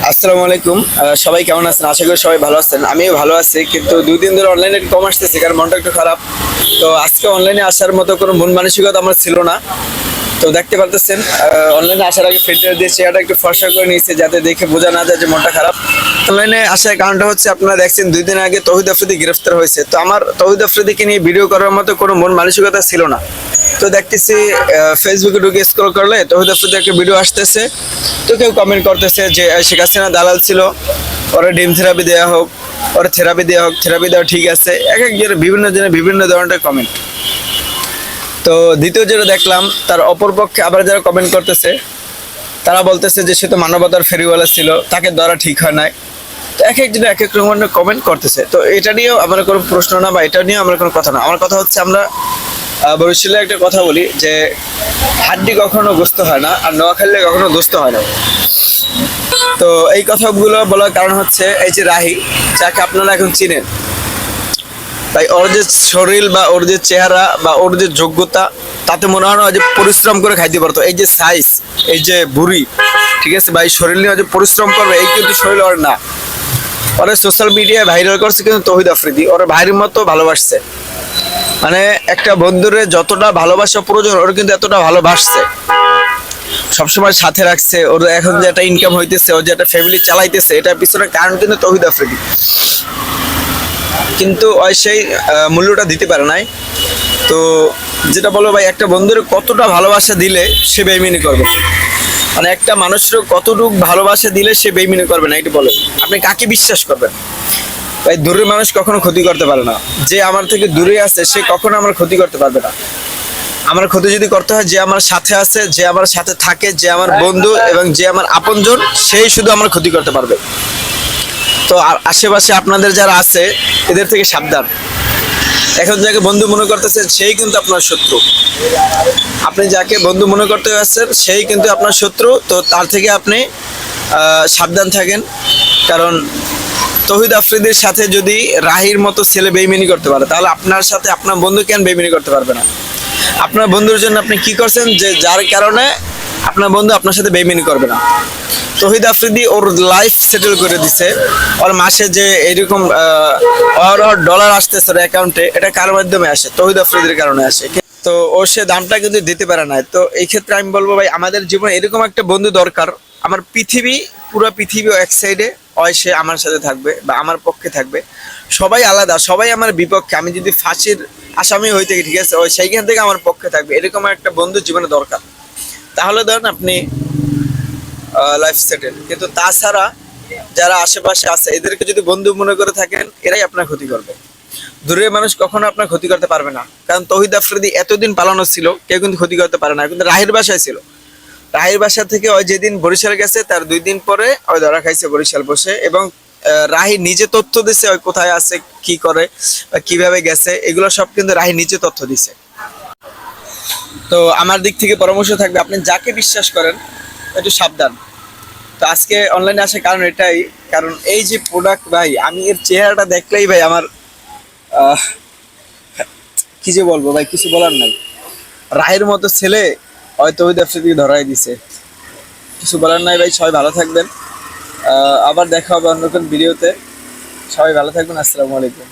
আসসালামু আলাইকুম। সবাই কেমন আছেন? আশা করি সবাই ভালো আছেন। আমিও ভালো আছি, কিন্তু 2 দিন ধরে অনলাইনে কম আসতেছি কারণ মনটা একটু খারাপ। তো আজকে অনলাইনে আসার মতো কোনো মন মানসিকতা আমার ছিল না। তো দেখতে পারতেছেন, অনলাইনে আসার আগে ফিল্টার দিয়ে চেহারাটা একটু ফর্সা করে নিয়েছে যাতে দেখে বোঝা না যায় যে মনটা খারাপ। অনলাইনে আসার কারণটা হচ্ছে, আপনারা দেখছেন 2 দিন আগে তৌহিদ আফ্রিদি গ্রেফতার হয়েছে। তো আমার তৌহিদ আফ্রিদিকে নিয়ে ভিডিও করার মতো কোনো মন মানসিকতা ছিল না। তো দেখতেছি ফেসবুকে ঢুকে স্ক্রল করলে তৌহিদ আফ্রিদির একটা ভিডিও আসতেছে। তো কেউ কমেন্ট করতেছে যে শেখ হাসিনা দালাল ছিল, ওরা ডিম থেরাপি দেওয়া হোক, ওরা থেরাপি দেওয়া হোক, থেরাপি দেওয়া ঠিক আছে। এক একজনের বিভিন্ন জনের বিভিন্ন ধরনের কমেন্ট। তো দ্বিতীয় যেটা দেখলাম, তার অপরপক্ষে আবার যারা কমেন্ট করতেছে তারা বলতেছে যে সে তো মানবতার ফেরিওয়ালা ছিল, তাকে ধরা ঠিক হয় নাই। তো এক একজন এক এক রকমের কমেন্ট করতেছে। তো এটা নিয়েও আমার কোনো প্রশ্ন না, বা এটা নিয়েও আমার কোনো কথা না। আমার কথা হচ্ছে, আমরা বরিশালে একটা কথা বলি যে হাড্ডি কখনো গোস্ত হয় না, আর নোয়াখালীতে কখনো দোস্ত হয় না। তো এই কথাগুলো বলার কারণ হচ্ছে, এই যে রাহি, যাকে আপনারা এখন চিনেন, তাই ওর যে শরীর বা ওর যে চেহারা বা ওর যে যোগ্যতা, তাতে মনে হয় না যে পরিশ্রম করে খাইতে পারতো। এই যে সাইজ, এই যে বুড়ি, ঠিক আছে ভাই, শরীর নিয়ে যে পরিশ্রম করবে এই কিন্তু শরীর ওর না। ওরা সোশ্যাল মিডিয়ায় ভাইরাল করছে কিন্তু তৌহিদ আফ্রিদি ওর ভাইয়ের মতো ভালোবাসছে। মানে একটা বন্ধুরে যতটা ভালোবাসা প্রয়োজন, ওর কিন্তু এতটা ভালোবাসছে, সবসময় সাথে রাখছে। ওর এখন যে একটা ইনকাম হইতেছে, ও যে একটা ফ্যামিলি চালাইতেছে, এটার পিছনে কারণ কিন্তু তৌহিদ আফ্রিদি। কিন্তু ওই সেই মূল্যটা দিতে পারে নাই। তো যেটা বলো ভাই, একটা বন্ধুর কতটা ভালোবাসা দিলে সে বেইমানি করবে? মানে একটা মানুষের কতটুকু ভালোবাসা দিলে সে বেইমানি করবে না, এটা বলে আপনি কাকে বিশ্বাস করবেন? ভাই, দূরের মানুষ কখনো ক্ষতি করতে পারে না। যে আমার থেকে দূরে আছে সে কখনো আমার ক্ষতি করতে পারবে না। আমার ক্ষতি যদি করতে হয়, যে আমার সাথে আছে, যে আমার সাথে থাকে, যে আমার বন্ধু এবং যে আমার আপনজন, সেই শুধু আমার ক্ষতি করতে পারবে। তো আশেপাশে আপনাদের যারা আছে, এদের থেকে সাবধান। এখন যাকে বন্ধু মনে করতেছেন সেই কিন্তু আপনার শত্রু। আপনি যাকে বন্ধু মনে করতে যাচ্ছেন সেই কিন্তু আপনার শত্রু। তো তার থেকে আপনি সাবধান থাকেন। কারণ তৌহিদ আফ্রিদির সাথে যদি রাহির মতো ছেলে বেইমানি করতে পারে, তাহলে আপনার সাথে আপনার বন্ধু কেন বেইমানি করতে পারবে না? আপনার বন্ধুর জন্য আপনি কি করছেন, যে যার কারণে আপনার বন্ধু আপনার সাথে বেইমানি করবে না? তৌহিদ আফ্রিদি ওর লাইফ সেটেল করে দিছে। ওর মাসে যে এরকম ডলার আসতেছে ওর অ্যাকাউন্টে, এটা কার মাধ্যমে আসে? তৌহিদ আফ্রিদির কারণে আসে। তো ও সে দামটা কিন্তু দিতে পারে না। তো এই ক্ষেত্রে আমি বলবো ভাই, আমাদের জীবনে এরকম একটা বন্ধু দরকার। আমার পৃথিবী, পুরো পৃথিবী এক সাইডে, হয় সে আমার সাথে থাকবে বা আমার পক্ষে থাকবে। সবাই আলাদা, সবাই আমার বিপক্ষে। আমি যদি ফাঁসির আসামি হইতে, ঠিক আছে, ওই সেইখান থেকে আমার পক্ষে থাকবে, এরকম একটা বন্ধু জীবনে দরকার। তাহলে ধরেন আপনি লাইফ সেটেল। কিন্তু তাছাড়া যারা আশেপাশে আছে, এদেরকে যদি বন্ধু মনে করে থাকেন, এরাই আপনার ক্ষতি করবে। দূরের মানুষ কখনো আপনার ক্ষতি করতে পারবে না। কারণ তৌহিদ আফ্রিদি এতদিন পালানো ছিল, কেউ কিন্তু ক্ষতি করতে পারে না। কিন্তু রাহির বাসায় ছিল, রাহির বাসা থেকে ওই যেদিন বরিশাল গেছে তার 2 দিন পরে ওই ধরা খাইছে বরিশাল বসে। এবং রাহি নিজে তথ্য দিছে ওই কোথায় আছে, কি করে বা কিভাবে গেছে, এগুলো সব কিন্তু রাহি নিজে তথ্য দিছে। তো আমার দিক থেকে পরামর্শ থাকবে, আপনি যাকে বিশ্বাস করেন একটু সাবধান। তো আজকে অনলাইনে আসার কারণ এটাই, কারণ এই যে প্রোডাক্ট ভাই, আমি এর চেহারাটা দেখলেই ভাই আমার আহ, কি যে বলবো ভাই, কিছু বলার নাই। রাহের মতো ছেলে হয়তো ওই ব্যবসা থেকে ধরাই দিছে। কিছু বলার নাই ভাই, সবাই ভালো থাকবেন। আবার দেখা হবে অন্য কোন ভিডিওতে। সবাই ভালো থাকবেন। আসসালামু আলাইকুম।